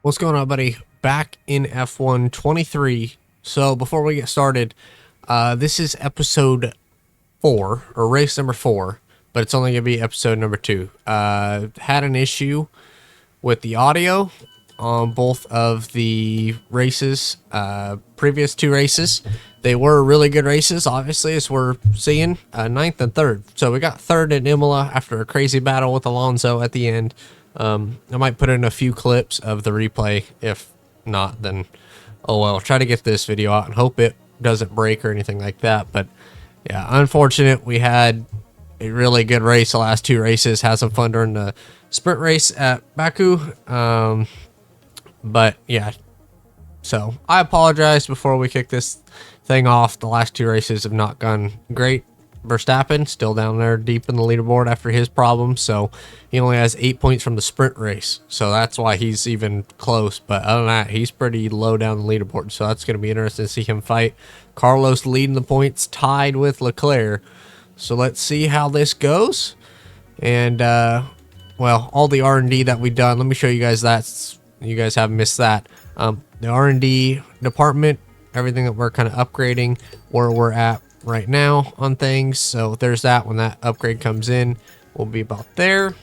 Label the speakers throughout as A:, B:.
A: What's going on, buddy? Back in F1 23. So before we get started, this is episode 4, or race number 4, but it's only going to be episode number 2. Had an issue with the audio on both of the races, previous 2 races. They were really good races, obviously, as we're seeing, 9th and 3rd. So we got 3rd in Imola after a crazy battle with Alonso at the end. I might put in a few clips of the replay. If not, then oh well. Try to get this video out and hope it doesn't break or anything like that. But yeah, unfortunate. We had a really good race the last 2 races. Had some fun during the sprint race at Baku. But yeah, so I apologize before we kick this thing off. The last 2 races have not gone great. Verstappen still down there deep in the leaderboard after his problems, so he only has 8 points from the sprint race, so that's why he's even close. But other than that, he's pretty low down the leaderboard, so that's going to be interesting to see him fight. Carlos leading the points, tied with Leclerc, so let's see how this goes. And well, all the R&D that we've done, let me show you guys that. You guys haven't missed that. The R&D department, everything that we're kind of upgrading, where we're at right now on things. So there's that. When that upgrade comes in, we'll be about there.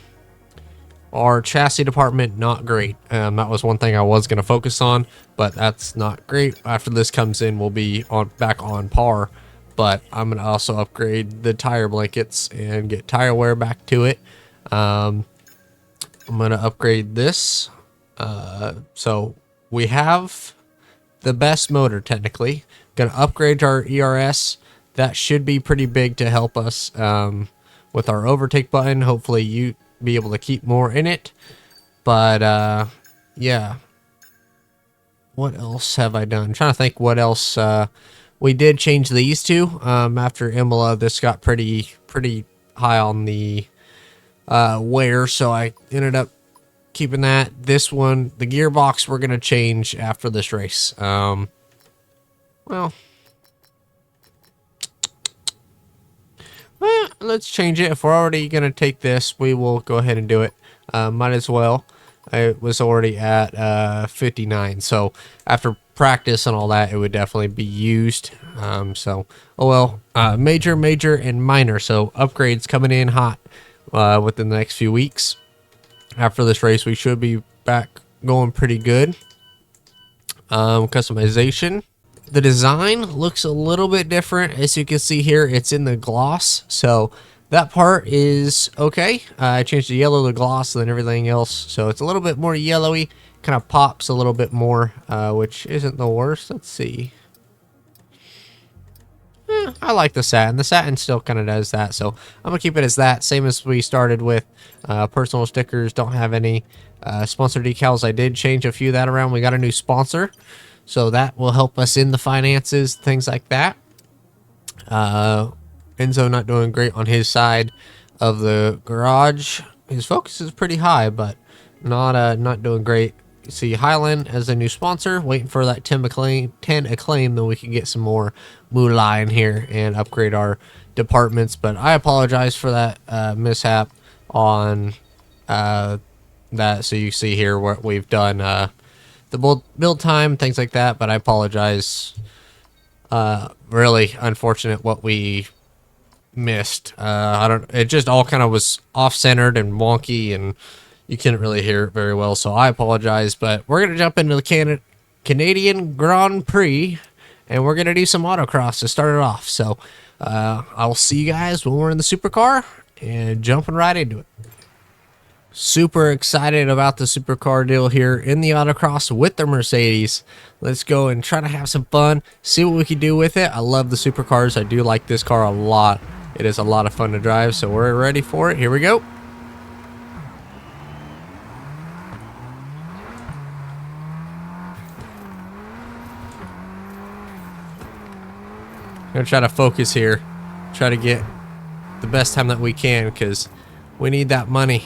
A: Our chassis department, not great. That was one thing I was going to focus on, but that's not great. After this comes in, we'll be back on par. But I'm going to also upgrade the tire blankets and get tire wear back to it. I'm going to upgrade this. So we have the best motor, technically. Going to upgrade our ERS. That should be pretty big to help us with our overtake button. Hopefully you be able to keep more in it. But yeah. What else have I done? I'm trying to think what else. We did change these two. After Imola, this got pretty high on the wear, so I ended up keeping that. This one, the gearbox, we're going to change after this race. Well, let's change it. If we're already going to take this, we will go ahead and do it. Might as well. It was already at 59. So after practice and all that, it would definitely be used. So, oh well. Major, and minor. So upgrades coming in hot within the next few weeks. After this race, we should be back going pretty good. Customization. The design looks a little bit different. As you can see here, it's in the gloss, so that part is okay. I changed the yellow to gloss and then everything else, so it's a little bit more yellowy. Kind of pops a little bit more, which isn't the worst. Let's see. I like the satin. The satin still kind of does that, so I'm going to keep it as that. Same as we started with. Personal stickers, don't have any. Sponsor decals, I did change a few of that around. We got a new sponsor, so that will help us in the finances, things like that. Enzo not doing great on his side of the garage. His focus is pretty high, but not doing great. You see Highland as a new sponsor, waiting for that 10 acclaim, then we can get some more moolah in here and upgrade our departments. But I apologize for that mishap on that. So you see here what we've done, the build time, things like that. But I apologize. Really unfortunate what we missed. It just all kind of was off-centered and wonky, and you couldn't really hear it very well, so I apologize. But we're going to jump into the Canadian Grand Prix, and we're going to do some autocross to start it off. So I'll see you guys when we're in the supercar and jumping right into it. Super excited about the supercar deal here in the autocross with the Mercedes. Let's go and try to have some fun, see what we can do with it. I love the supercars. I do like this car a lot. It is a lot of fun to drive, so we're ready for it. Here we go. Gonna try to focus here, try to get the best time that we can, because we need that money.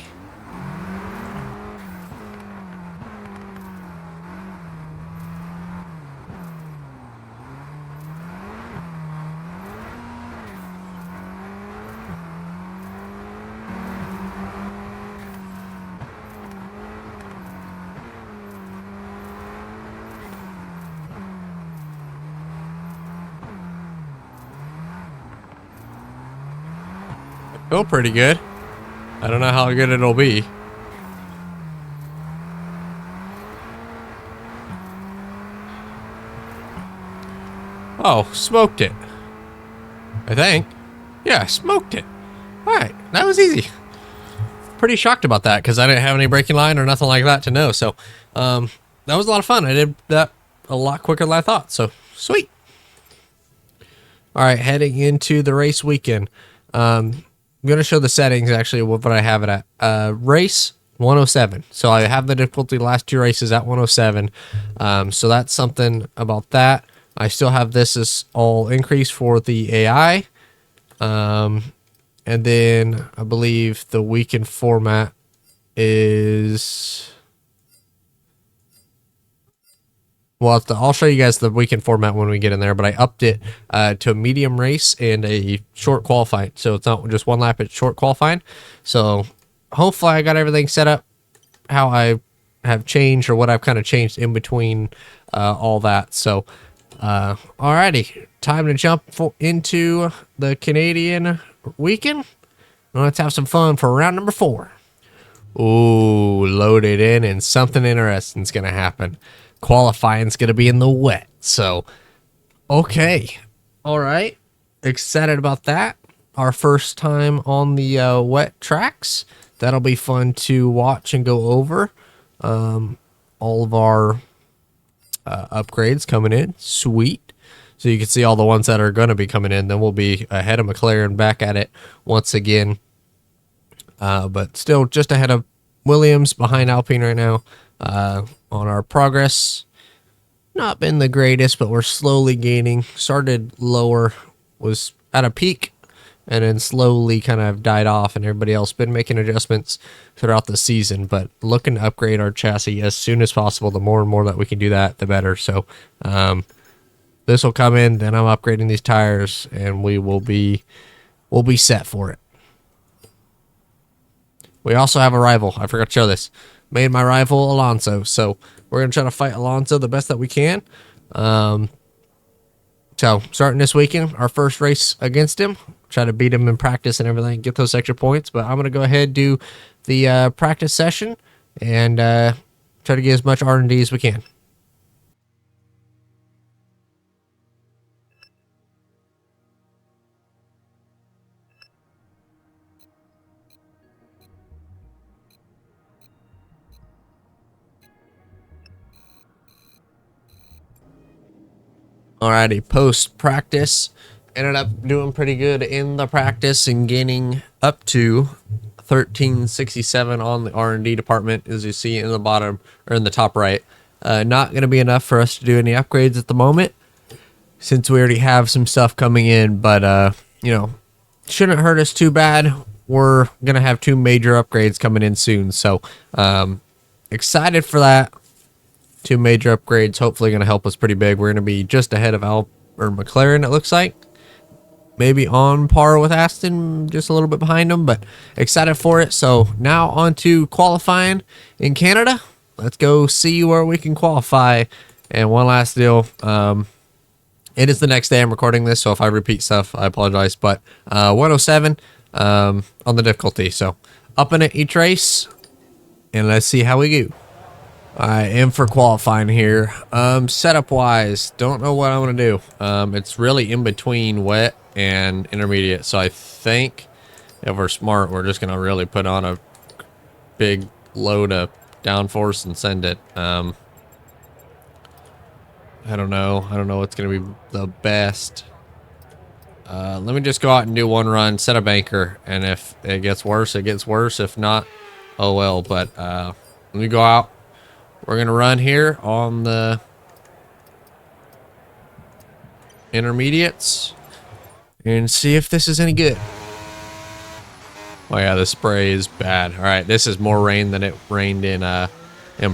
A: Feel pretty good. I don't know how good it'll be. Oh, smoked it. I think. Yeah, smoked it. Alright, that was easy. Pretty shocked about that because I didn't have any braking line or nothing like that to know. So, that was a lot of fun. I did that a lot quicker than I thought. So, sweet. Alright, heading into the race weekend. I'm going to show the settings actually what I have it at. Race 107. So I have the difficulty last 2 races at 107. So that's something about that. I still have this as all increase for the AI. And then I believe the weekend format is... Well, I'll show you guys the weekend format when we get in there, but I upped it to a medium race and a short qualifying. So it's not just one lap, it's short qualifying. So hopefully I got everything set up how I have changed or what I've kind of changed in between all that. So, alrighty, time to jump into the Canadian weekend. Let's have some fun for round number 4. Ooh, loaded in and something interesting is going to happen. Qualifying's going to be in the wet. So, okay. All right. Excited about that. Our first time on the wet tracks. That'll be fun to watch and go over. All of our upgrades coming in. Sweet. So you can see all the ones that are going to be coming in. Then we'll be ahead of McLaren, back at it once again. But still just ahead of Williams, behind Alpine right now. On our progress, not been the greatest, but we're slowly gaining. Started lower, was at a peak, and then slowly kind of died off, and everybody else been making adjustments throughout the season, but looking to upgrade our chassis as soon as possible. The more and more that we can do that, the better. So this will come in, then I'm upgrading these tires, and we'll be set for it. We also have a rival. I forgot to show this. Made my rival Alonso. So we're going to try to fight Alonso the best that we can. So starting this weekend, our first race against him. Try to beat him in practice and everything. Get those extra points. But I'm going to go ahead and do the practice session. And try to get as much R&D as we can. Alrighty, post practice, ended up doing pretty good in the practice and gaining up to 1367 on the R&D department, as you see in the bottom or in the top right. Not going to be enough for us to do any upgrades at the moment, since we already have some stuff coming in. But you know, shouldn't hurt us too bad. We're gonna have 2 major upgrades coming in soon, so excited for that. 2 major upgrades, hopefully going to help us pretty big. We're going to be just ahead of McLaren, it looks like. Maybe on par with Aston, just a little bit behind them, but excited for it. So now on to qualifying in Canada. Let's go see where we can qualify. And one last deal. It is the next day I'm recording this, so if I repeat stuff, I apologize. But 107 on the difficulty. So upping it each race, and let's see how we go. I am for qualifying here. Setup wise, don't know what I'm gonna do. It's really in between wet and intermediate, so I think if we're smart, we're just gonna really put on a big load of downforce and send it. I don't know what's gonna be the best. Let me just go out and do one run, set a banker, and if it gets worse, it gets worse. If not, oh well. But let me go out. We're going to run here on the intermediates and see if this is any good. Oh yeah, the spray is bad. All right, this is more rain than it rained in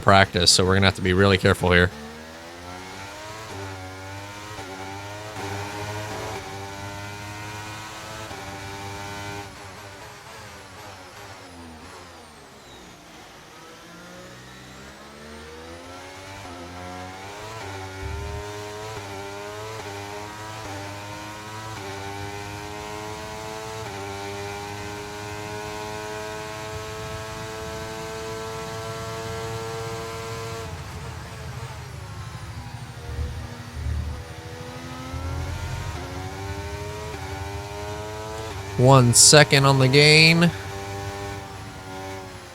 A: practice, so we're going to have to be really careful here. 1 second on the gain.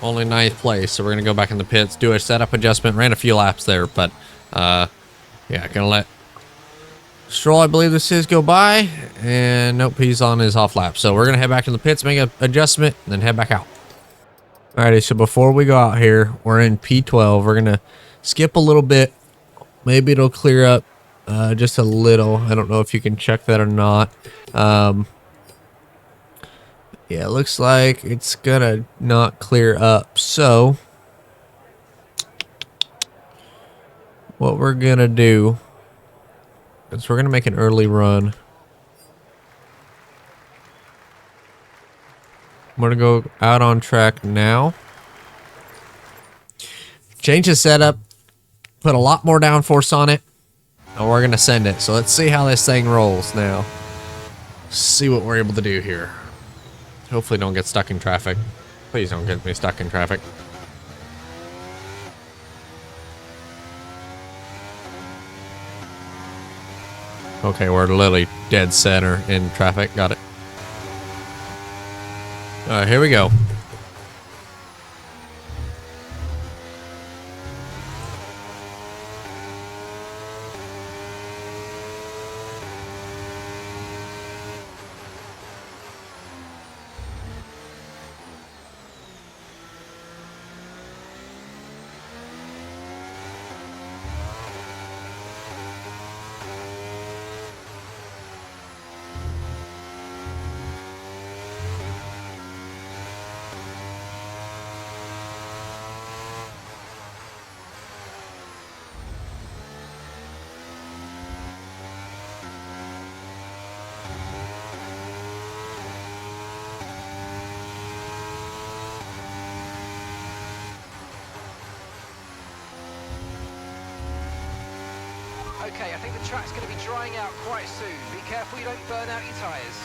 A: Only 9th place, so we're gonna go back in the pits, do a setup adjustment. Ran a few laps there, but yeah, gonna let Stroll, I believe this is, go by, and nope, he's on his off lap. So we're gonna head back in the pits, make an adjustment, and then head back out. Alrighty, so before we go out here, we're in P12. We're gonna skip a little bit. Maybe it'll clear up just a little. I don't know if you can check that or not. Yeah, it looks like it's gonna not clear up. So what we're gonna do is we're gonna make an early run. I'm gonna go out on track now. Change the setup, put a lot more downforce on it, and we're gonna send it. So let's see how this thing rolls now. See what we're able to do here. Hopefully don't get stuck in traffic. Please don't get me stuck in traffic. Okay, we're literally dead center in traffic. Got it. Alright, here we go.
B: Okay, I think the track's going to be drying out quite soon. Be careful you don't burn out your tyres.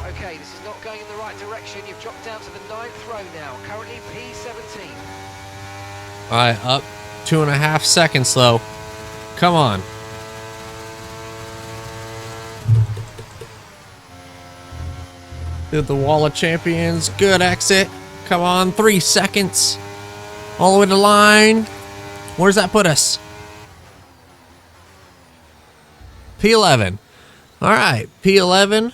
B: Okay, this is not going in the right direction. You've dropped down to the 9th row now, currently P17.
A: Alright, up 2.5 seconds though. Come on. Did the wall of champions. Good exit. Come on, 3 seconds. All the way to the line. Where's that put us? P11. Alright, P11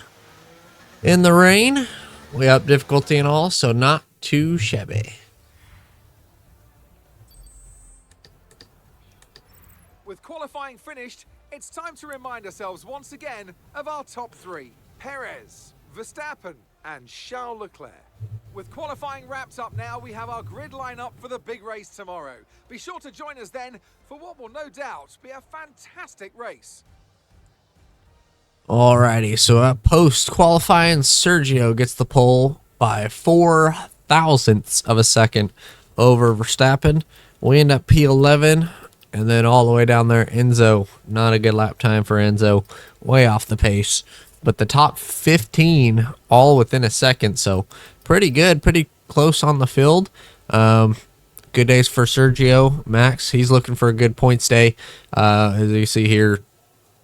A: in the rain. We up difficulty and all, so not too shabby.
C: With qualifying finished, it's time to remind ourselves once again of our top three: Perez, Verstappen and Charles Leclerc. With qualifying wrapped up now, we have our grid lineup for the big race tomorrow. Be sure to join us then for what will no doubt be a fantastic race.
A: Alrighty, so at post-qualifying, Sergio gets the pole by 4 thousandths of a second over Verstappen. We end up P11, and then all the way down there, Enzo. Not a good lap time for Enzo. Way off the pace. But the top 15 all within a second, so pretty good, pretty close on the field. Good days for Sergio. Max, he's looking for a good points day. As you see here,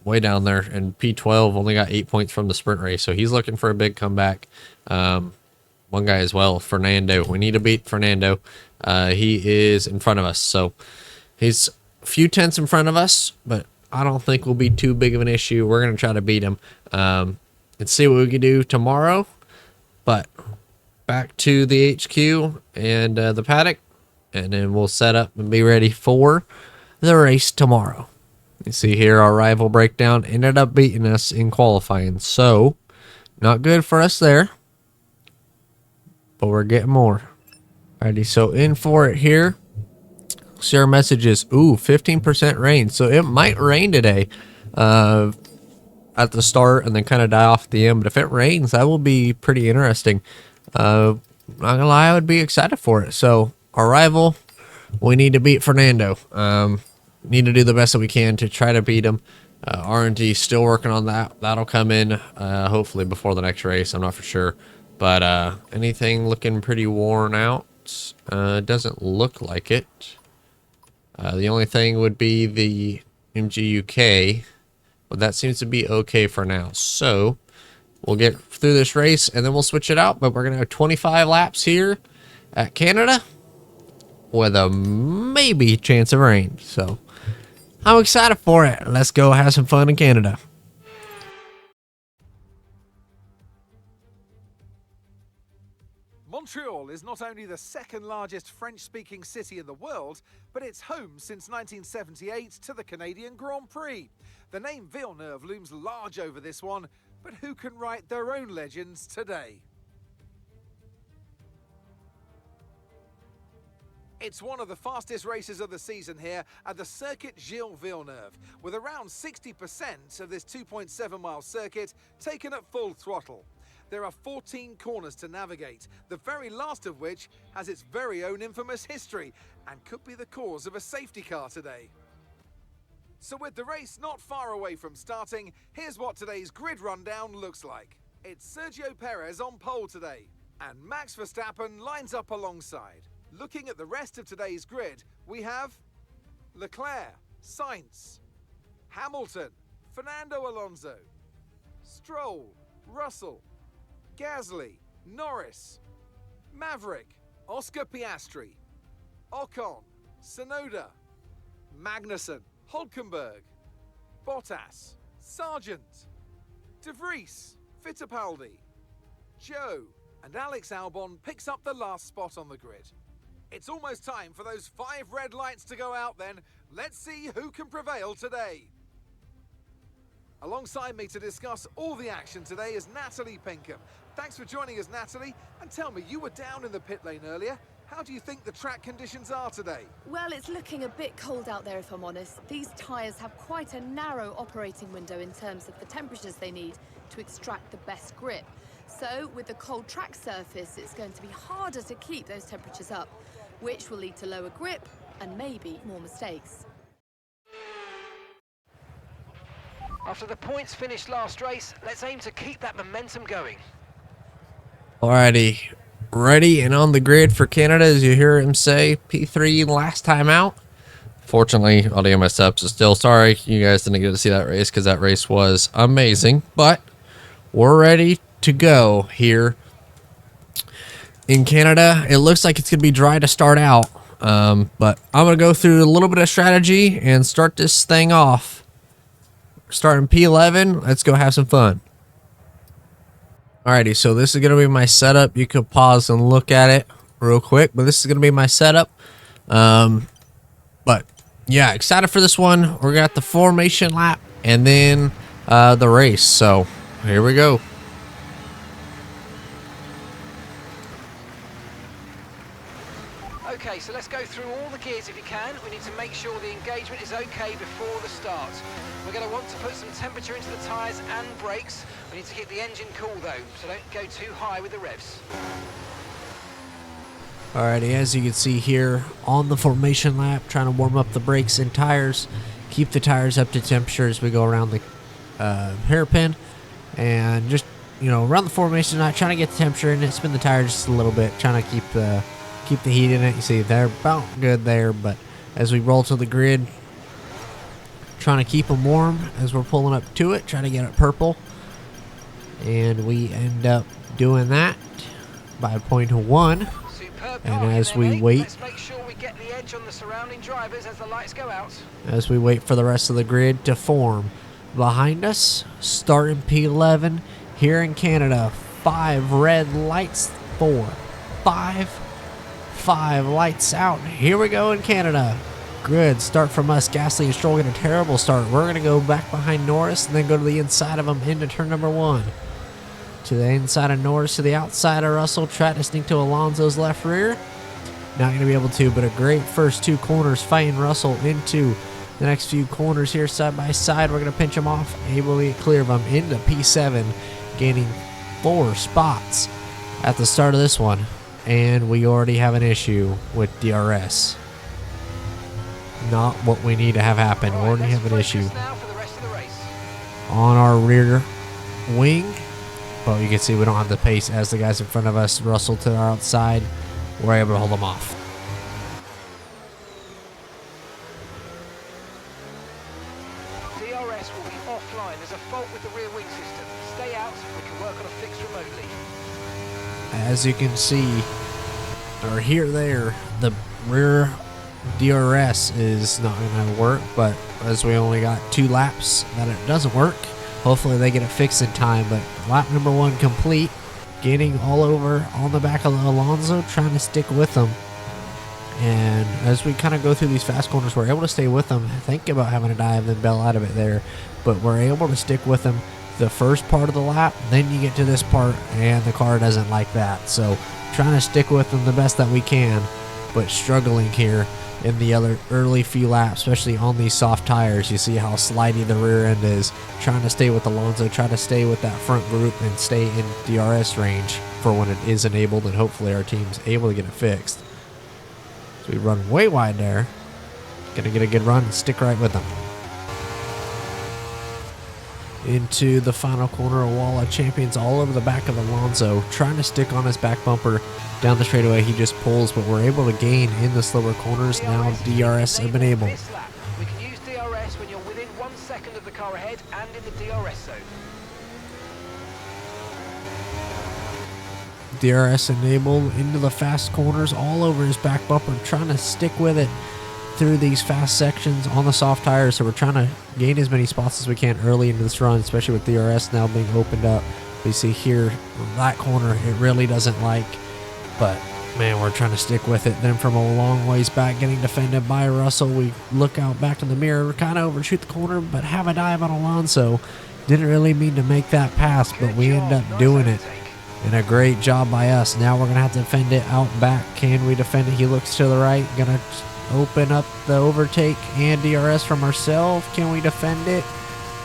A: way down there, and P12 only got 8 points from the sprint race, so he's looking for a big comeback. One guy as well, Fernando. We need to beat Fernando. He is in front of us, so he's a few tenths in front of us, but I don't think will be too big of an issue. We're going to try to beat him and see what we can do tomorrow. But back to the HQ and the paddock, and then we'll set up and be ready for the race tomorrow. You see here our rival breakdown ended up beating us in qualifying, so not good for us there, but we're getting more. Alrighty, so in for it here. See our messages. Ooh, 15% rain. So it might rain today at the start and then kind of die off at the end. But if it rains, that will be pretty interesting. Not gonna lie, I would be excited for it. So our rival, we need to beat Fernando. Need to do the best that we can to try to beat him. R&D still working on that. That'll come in hopefully before the next race. I'm not for sure. But anything looking pretty worn out out. Doesn't look like it. The only thing would be the MGUK, but that seems to be okay for now. So we'll get through this race and then we'll switch it out. But we're going to have 25 laps here at Canada with a maybe chance of rain. So I'm excited for it. Let's go have some fun in Canada.
C: Montreal is not only the second largest French-speaking city in the world, but it's home since 1978 to the Canadian Grand Prix. The name Villeneuve looms large over this one, but who can write their own legends today? It's one of the fastest races of the season here at the Circuit Gilles Villeneuve, with around 60% of this 2.7-mile circuit taken at full throttle. There are 14 corners to navigate, the very last of which has its very own infamous history and could be the cause of a safety car today. So with the race not far away from starting, here's what today's grid rundown looks like. It's Sergio Perez on pole today, and Max Verstappen lines up alongside. Looking at the rest of today's grid, we have Leclerc, Sainz, Hamilton, Fernando Alonso, Stroll, Russell, Gasly, Norris, Maverick, Oscar Piastri, Ocon, Tsunoda, Magnussen, Hülkenberg, Bottas, Sargent, De Vries, Fittipaldi, Joe, and Alex Albon picks up the last spot on the grid. It's almost time for those 5 red lights to go out then. Let's see who can prevail today. Alongside me to discuss all the action today is Natalie Pinkham. Thanks for joining us, Natalie. And tell me, you were down in the pit lane earlier. How do you think the track conditions are today?
D: Well, it's looking a bit cold out there, if I'm honest. These tyres have quite a narrow operating window in terms of the temperatures they need to extract the best grip. So, with the cold track surface, it's going to be harder to keep those temperatures up, which will lead to lower grip and maybe more mistakes.
B: After the points finished last race, let's aim to keep that momentum going.
A: Alrighty, ready and on the grid for Canada, as you hear him say, P3 last time out. Fortunately, audio messed up, so still sorry you guys didn't get to see that race because that race was amazing. But we're ready to go here in Canada. It looks like it's going to be dry to start out, but I'm going to go through a little bit of strategy and start this thing off. Starting P11, let's go have some fun. Alrighty, so this is going to be my setup. You could pause and look at it real quick, but this is going to be my setup. But yeah, excited for this one. We're got the formation lap and then the race. So here we go.
B: Okay, so let's go through all the gears if you can. We need to make sure the engagement is okay before the start. We're going to want to put some temperature into the tyres and brakes. We need to keep the engine cool though, so don't go too high with the revs.
A: Alrighty, as you can see here on the formation lap, trying to warm up the brakes and tires, keep the tires up to temperature as we go around the hairpin, and just, you know, around the formation lap, trying to get the temperature in it, spin the tires just a little bit, trying to keep the heat in it. You see they're about good there, but as we roll to the grid, trying to keep them warm as we're pulling up to it, trying to get it purple, and we end up doing that by point 1. And as we wait,
B: let's make sure we get the edge on the surrounding drivers as the lights go out.
A: As we wait for the rest of the grid to form. Behind us, starting P11 here in Canada, 5 red lights, 4, 5 lights out. Here we go in Canada. Good start from us. Gasly and Stroll get a terrible start. We're going to go back behind Norris and then go to the inside of him into turn number 1. To the inside of Norris, to the outside of Russell. Try to sneak to Alonso's left rear. Not going to be able to, but a great first 2 corners fighting Russell into the next few corners here side by side. We're going to pinch him off, able to get clear of him into P7, gaining 4 spots at the start of this one. And we already have an issue with DRS. Not what we need to have happen. We already have an issue on our rear wing. But you can see we don't have the pace as the guys in front of us. Russell to our outside. we're able to hold them off.
B: DRS will be offline. There's a fault with the rear wing system. Stay out. We can work on a fix remotely.
A: As you can see, or hear there, the rear DRS is not going to work, but as we only got 2 laps that it doesn't work, hopefully they get it fixed in time. But lap number 1 complete, getting all over on the back of Alonso, trying to stick with them. And as we kind of go through these fast corners, we're able to stay with them. Think about having to dive and bail out of it there, but we're able to stick with them the first part of the lap. Then you get to this part and the car doesn't like that, so trying to stick with them the best that we can, but struggling here in the other early few laps, especially on these soft tires. You see how slidey the rear end is. Trying to stay with Alonso, try to stay with that front group and stay in DRS range for when it is enabled, and hopefully our team's able to get it fixed. So we run way wide there. Gonna get a good run and stick right with them. Into the final corner, a wall of champions all over the back of Alonso, trying to stick on his back bumper down the straightaway. He just pulls, but we're able to gain in the slower corners. Now DRS enabled.
B: We can use DRS when you're within 1 second of the car ahead and in the DRS zone.
A: DRS enabled into the fast corners all over his back bumper, trying to stick with it through these fast sections on the soft tires. So we're trying to gain as many spots as we can early into this run, especially with DRS now being opened up. We see here that corner it really doesn't like, but man, we're trying to stick with it. Then from a long ways back, getting defended by Russell, we look out back in the mirror, kind of overshoot the corner, but have a dive on Alonso. Didn't really mean to make that pass, but we end up doing it. And a great job by us. Now we're going to have to defend it out back. Can we defend it? He looks to the right. Going to open up the overtake and DRS from ourselves. Can we defend it?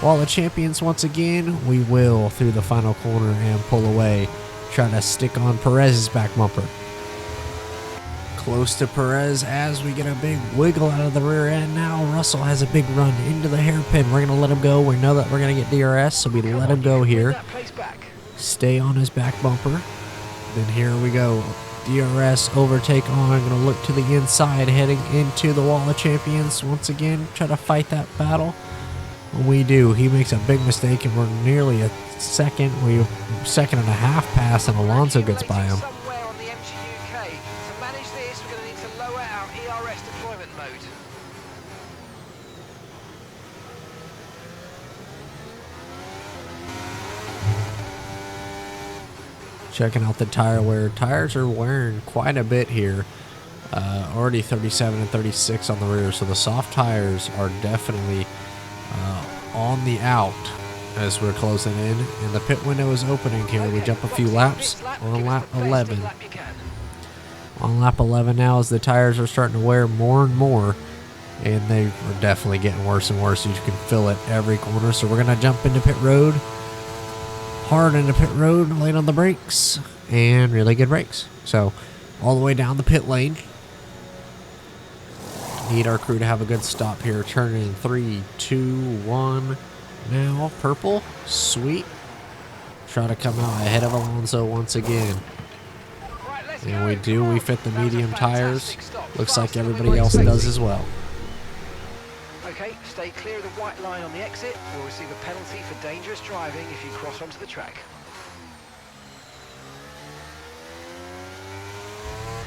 A: While the champions once again, we will through the final corner and pull away. Trying to stick on Perez's back bumper. Close to Perez as we get a big wiggle out of the rear end. Now Russell has a big run into the hairpin. We're going to let him go. We know that we're going to get DRS, so we let him go here. Stay on his back bumper. Then here we go. DRS overtake on. I'm going to look to the inside, heading into the wall of champions. Once again, try to fight that battle. We do. He makes a big mistake, and we're nearly a second. We're second and a half pass, and Alonso gets by him.
B: Somewhere on the MGUK. To manage this, we're going to need to lower our ERS deployment mode.
A: Checking out the tire wear. Tires are wearing quite a bit here. Already 37 and 36 on the rear, so the soft tires are definitely on the out as we're closing in. And the pit window is opening here. We jump a few laps on lap 11. On lap 11 now, as the tires are starting to wear more and more, and they are definitely getting worse and worse. You can feel it every corner. So we're going to jump into pit road. Hard into pit road, late on the brakes, and really good brakes. So all the way down the pit lane. Need our crew to have a good stop here. Turning 3, 2, 1. Now purple, sweet. Try to come out ahead of Alonso once again. And we do. We fit the medium tires. Looks like everybody else does as well.
B: Okay, stay clear of the white line on the exit. We'll receive a penalty for dangerous driving if you cross onto the track.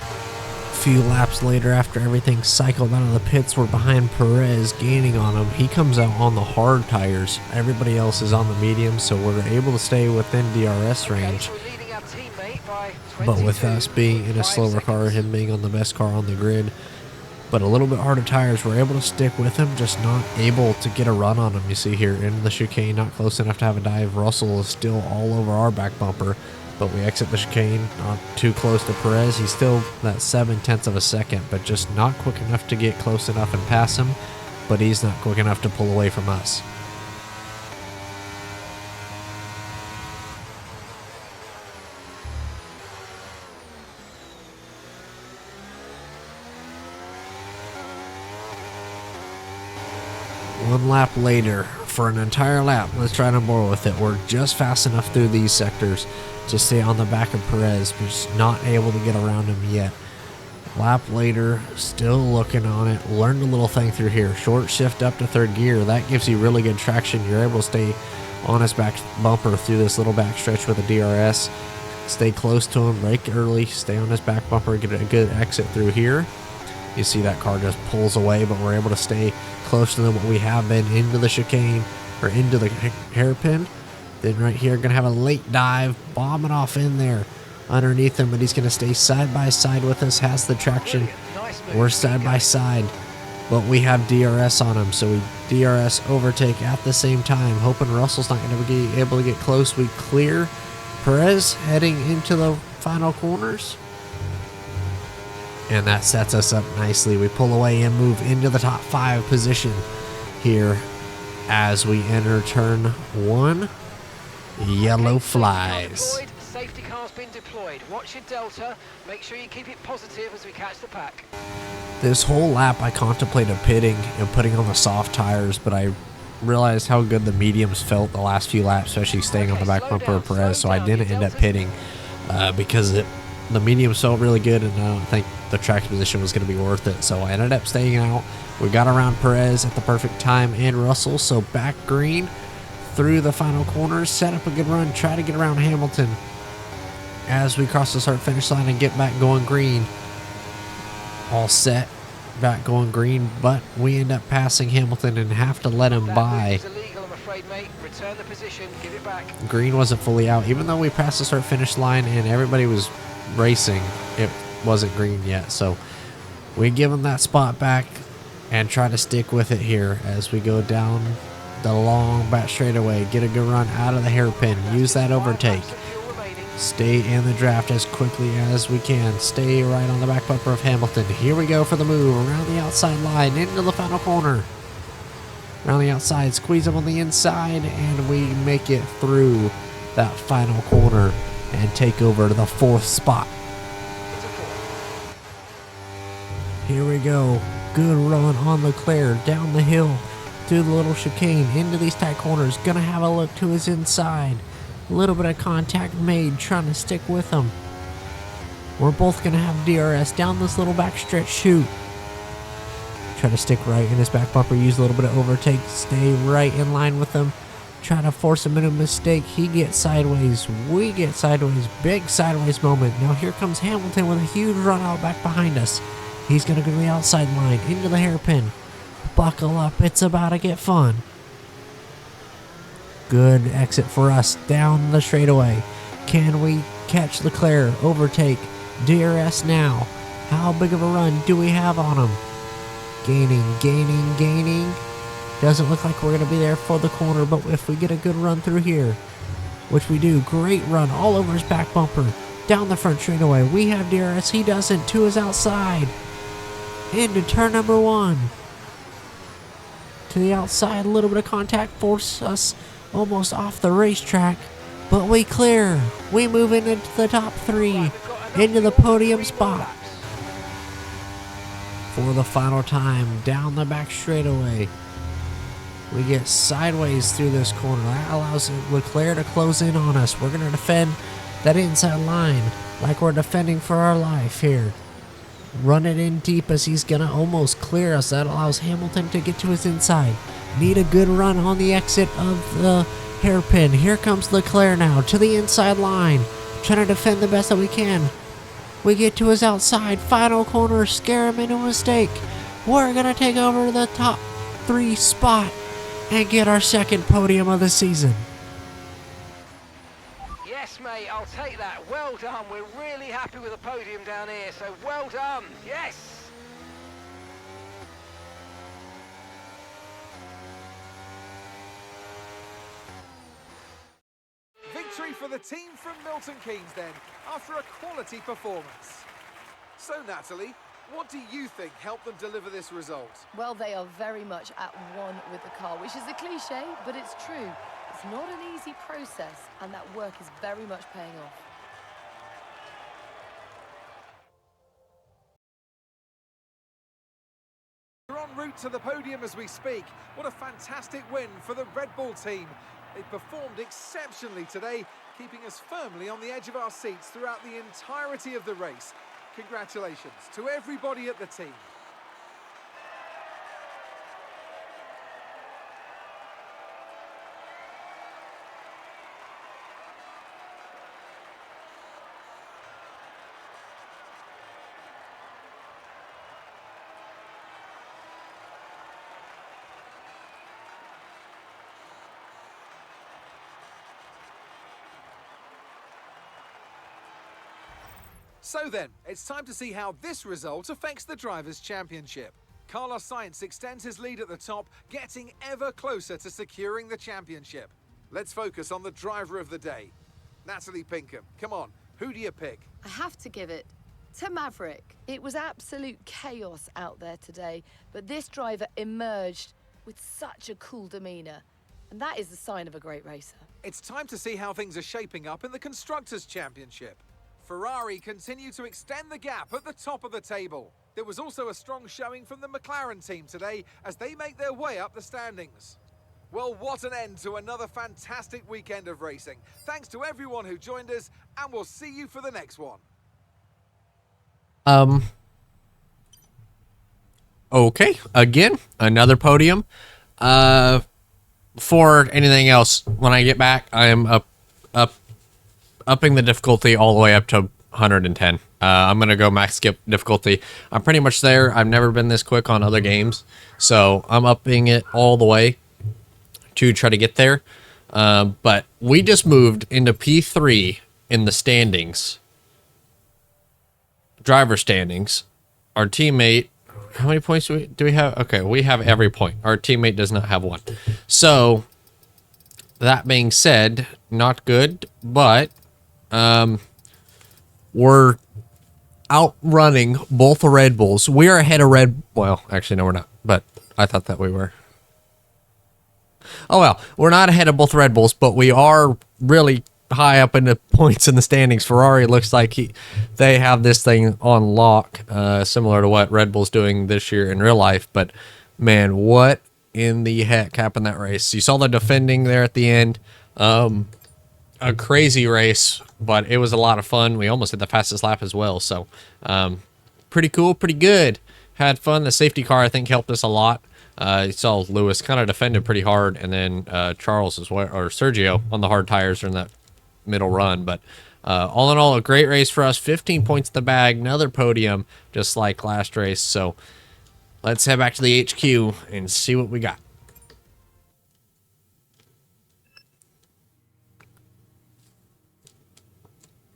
A: A few laps later, after everything cycled out of the pits, we're behind Perez, gaining on him. He comes out on the hard tires. Everybody else is on the medium, so we're able to stay within DRS range. But with us being in a slower car, him being on the best car on the grid, but a little bit harder tires, we're able to stick with him, just not able to get a run on him. You see here in the chicane, not close enough to have a dive. Russell is still all over our back bumper, but we exit the chicane, not too close to Perez. He's still that 0.7 of a second, but just not quick enough to get close enough and pass him, but he's not quick enough to pull away from us. One lap later, for an entire lap, let's try to bore with it. We're just fast enough through these sectors to stay on the back of Perez, but just not able to get around him yet. Lap later, still looking on it. Learned a little thing through here. Short shift up to third gear. That gives you really good traction. You're able to stay on his back bumper through this little back stretch with a DRS. Stay close to him, brake early, stay on his back bumper, get a good exit through here. You see that car just pulls away, but we're able to stay close to them what we have been into the chicane or into the hairpin. Then right here, gonna have a late dive, bombing off in there underneath him, but he's gonna stay side by side with us, has the traction. We're side by side, but we have DRS on him, so we DRS overtake at the same time, hoping Russell's not gonna be able to get close. We clear Perez heading into the final corners, and that sets us up nicely. We pull away and move into the top 5 position here as we enter turn 1. Yellow flies.
B: Safety car's been deployed. Watch your delta. Make sure you keep it positive as we catch the pack.
A: This whole lap I contemplated pitting and putting on the soft tires, but I realized how good the mediums felt the last few laps, especially staying on the back bumper of Perez, so I didn't end up pitting because the mediums felt really good, and I don't think the track position was going to be worth it, so I ended up staying out. We got around Perez at the perfect time and Russell, so back green through the final corners, set up a good run, try to get around Hamilton as we cross the start finish line and get back going green. All set, back going green, but we end up passing Hamilton and have to let him by.
B: Illegal, I'm afraid, mate. Return the position, give it back.
A: Green wasn't fully out, even though we passed the start finish line and everybody was racing, it wasn't green yet, so we give him that spot back and try to stick with it here as we go down the long back straightaway, get a good run out of the hairpin, use that overtake, stay in the draft as quickly as we can, stay right on the back bumper of Hamilton. Here we go for the move around the outside line into the final corner, around the outside, squeeze him on the inside, and we make it through that final corner and take over to the 4th spot. Here we go, good run on Leclerc down the hill through the little chicane into these tight corners. Gonna have a look to his inside. A little bit of contact made, trying to stick with him. We're both gonna have DRS down this little backstretch chute. Try to stick right in his back bumper, use a little bit of overtake, stay right in line with him. Try to force him into a mistake. He gets sideways, we get sideways, big sideways moment. Now here comes Hamilton with a huge run out back behind us. He's gonna go to the outside line, into the hairpin. Buckle up, it's about to get fun. Good exit for us down the straightaway. Can we catch Leclerc? Overtake. DRS now. How big of a run do we have on him? Gaining. Doesn't look like we're going to be there for the corner, but if we get a good run through here, which we do, great run all over his back bumper. Down the front straightaway. We have DRS. He doesn't. To his outside. Into turn number 1. To the outside, a little bit of contact forced us almost off the racetrack, but we clear. We move into the top 3, into the podium spot. For the final time, down the back straightaway, we get sideways through this corner. That allows Leclerc to close in on us. We're going to defend that inside line like we're defending for our life here. Run it in deep as he's going to almost clear us. That allows Hamilton to get to his inside. Need a good run on the exit of the hairpin. Here comes Leclerc now to the inside line. Trying to defend the best that we can. We get to his outside. Final corner. Scare him into a mistake. We're going to take over the top 3 spot and get our 2nd podium of the season.
B: Yes, mate, I'll take that. Well done. We're really happy with the podium down here, so well done. Yes!
C: Victory for the team from Milton Keynes then, after a quality performance. So, Natalie, what do you think helped them deliver this result?
D: Well, they are very much at one with the car, which is a cliche, but it's true. It's not an easy process, and that work is very much paying off.
C: They're en route to the podium as we speak. What a fantastic win for the Red Bull team. They performed exceptionally today, keeping us firmly on the edge of our seats throughout the entirety of the race. Congratulations to everybody at the team. So then, it's time to see how this result affects the Drivers' Championship. Carlos Sainz extends his lead at the top, getting ever closer to securing the championship. Let's focus on the driver of the day. Natalie Pinkham, come on, who do you pick?
D: I have to give it to Maverick. It was absolute chaos out there today, but this driver emerged with such a cool demeanour. And that is the sign of a great racer.
C: It's time to see how things are shaping up in the Constructors' Championship. Ferrari continue to extend the gap at the top of the table. There was also a strong showing from the McLaren team today as they make their way up the standings. Well, what an end to another fantastic weekend of racing. Thanks to everyone who joined us, and we'll see you for the next one.
A: Okay, again, another podium. Before anything else, when I get back, I am upping the difficulty all the way up to 110. I'm gonna go max skip difficulty. I'm pretty much there. I've never been this quick on other games, so I'm upping it all the way to try to get there. But we just moved into P3 in the standings, driver standings. Our teammate, how many points do we have? Okay, we have every point. Our teammate does not have one. So that being said, not good, but we're outrunning both the Red Bulls. We are ahead of well, actually, no, we're not, but I thought that we were. Oh, well, we're not ahead of both Red Bulls, but we are really high up in the points in the standings. Ferrari looks like they have this thing on lock, similar to what Red Bull's doing this year in real life. But, man, what in the heck happened that race? You saw the defending there at the end. A crazy race, but it was a lot of fun. We almost hit the fastest lap as well, so pretty cool, pretty good. Had fun. The safety car, I think, helped us a lot. You saw Lewis kind of defended pretty hard, and then Charles as well, or Sergio on the hard tires in that middle run. But all in all, a great race for us. 15 points in the bag, another podium, just like last race. So let's head back to the HQ and see what we got.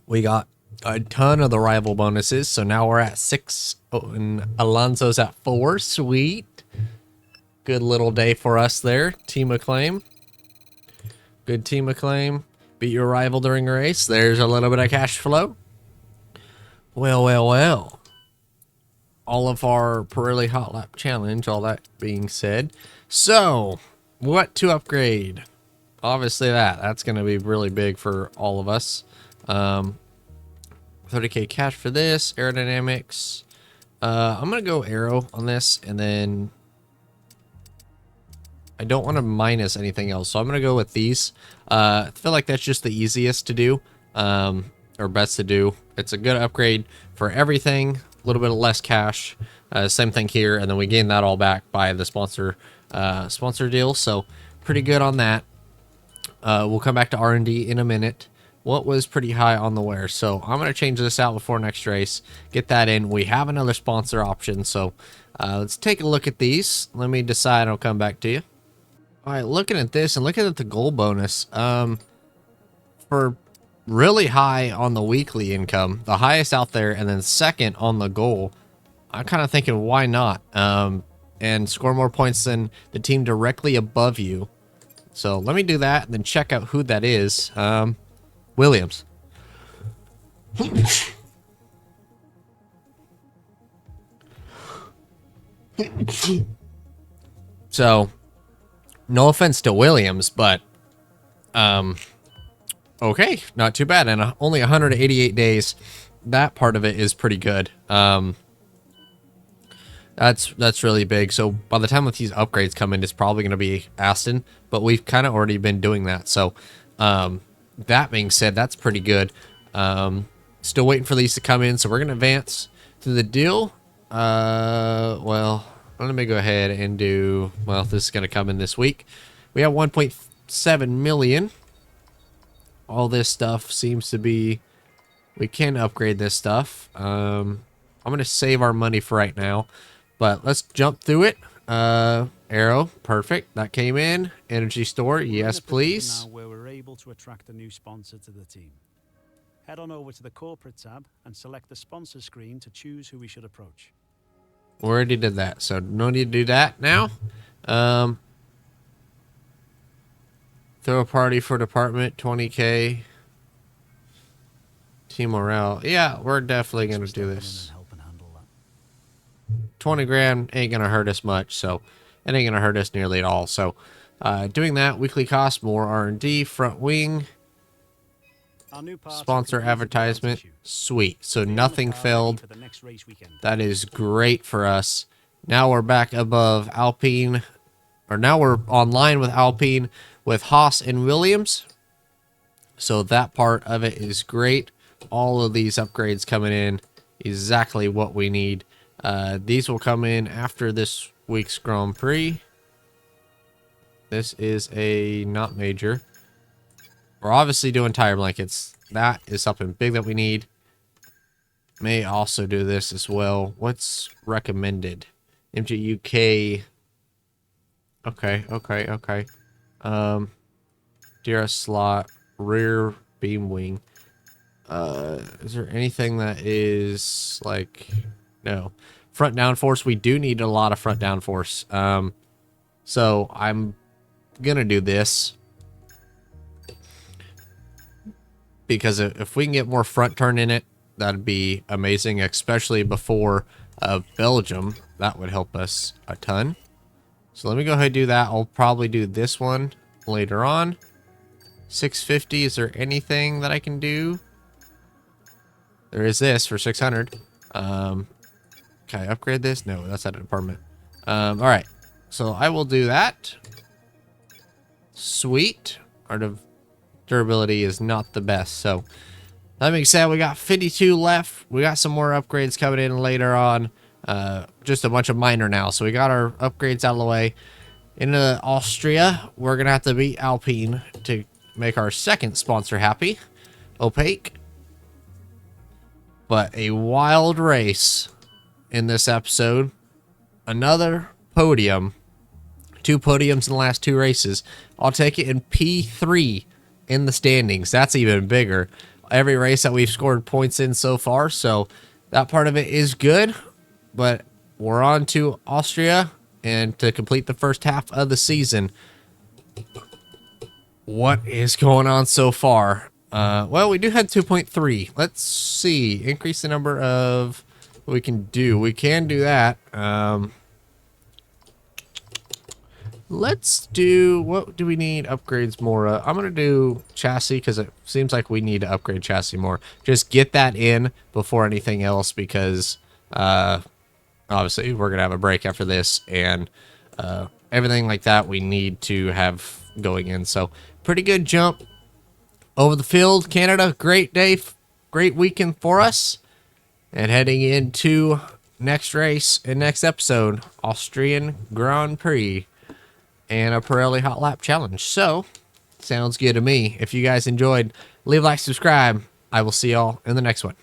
A: We got a ton of the rival bonuses, so now we're at 6, and Alonso's at 4. Sweet. Good little day for us there. Team Acclaim. Good Team Acclaim. Beat your rival during a race. There's a little bit of cash flow. Well, well, well. All of our Pirelli Hot Lap Challenge, all that being said. So, what to upgrade? Obviously that's going to be really big for all of us. 30k cash for this. Aerodynamics. I'm going to go aero on this, and then I don't want to minus anything else, so I'm going to go with these. I feel like that's just the easiest to do, or best to do. It's a good upgrade for everything. A little bit of less cash. Same thing here, and then we gain that all back by the sponsor deal, so pretty good on that. We'll come back to R&D in a minute. What was pretty high on the wear? So I'm going to change this out before next race. Get that in. We have another sponsor option, so let's take a look at these. Let me decide. I'll come back to you. All right, looking at this and looking at the goal bonus, for really high on the weekly income, the highest out there, and then second on the goal, I'm kind of thinking, why not? And score more points than the team directly above you. So let me do that and then check out who that is. Williams. So, no offense to Williams, but okay, not too bad. And only 188 days. That part of it is pretty good. That's really big. So by the time with these upgrades come in, it's probably going to be Aston, but we've kind of already been doing that. So that being said, that's pretty good. Still waiting for these to come in, so we're going to advance to the deal. Well, let me go ahead and do, well, this is going to come in this week. We have 1.7 million. All this stuff seems to be, we can upgrade this stuff. I'm going to save our money for right now, but let's jump through it. Arrow, perfect. That came in. Energy store, yes, please.
E: Now where we're able to attract a new sponsor to the team. Head on over to the corporate tab and select the sponsor screen to choose who we should approach.
A: We already did that, so no need to do that now. Throw a party for department, 20K. Team morale. Yeah, we're definitely going to do this. 20 grand ain't going to hurt us much, so it ain't going to hurt us nearly at all. So doing that, weekly cost, more R&D, front wing. Sponsor advertisement, sweet. So nothing failed. That is great for us. Now we're back above Alpine, or now we're online with Alpine with Haas and Williams. So that part of it is great. All of these upgrades coming in, exactly what we need. These will come in after this week's Grand Prix. This is a not major. We're obviously doing tire blankets. That is something big that we need. May also do this as well. What's recommended? MGUK. Okay. DRS slot, rear beam wing. Is there anything that is like, no. Front downforce, we do need a lot of front downforce. So I'm gonna do this. Because if we can get more front turn in it, that'd be amazing, especially before Belgium. That would help us a ton. So let me go ahead and do that. I'll probably do this one later on. 650, is there anything that I can do? There is this for 600. Can I upgrade this? No, that's at a department. All right, so I will do that. Sweet. Durability is not the best, so that being said, we got 52 left. We got some more upgrades coming in later on, just a bunch of minor now, so we got our upgrades out of the way. Into Austria, we're gonna have to beat Alpine to make our second sponsor happy. Opaque, but a wild race in this episode. Another podium, 2 podiums in the last 2 races. I'll take it in P3 in the standings. That's even bigger. Every race that we've scored points in so far, so that part of it is good. But we're on to Austria, and to complete the first half of the season. What is going on so far? Well, we do have 2.3. Let's see. Increase the number of what we can do. We can do that. Let's do, what do we need upgrades more? I'm going to do chassis because it seems like we need to upgrade chassis more. Just get that in before anything else because obviously we're going to have a break after this and everything like that we need to have going in. So pretty good jump over the field. Canada, great day, great weekend for us. And heading into next race and next episode, Austrian Grand Prix. And a Pirelli Hot Lap Challenge. So, sounds good to me. If you guys enjoyed, leave a like, subscribe. I will see y'all in the next one.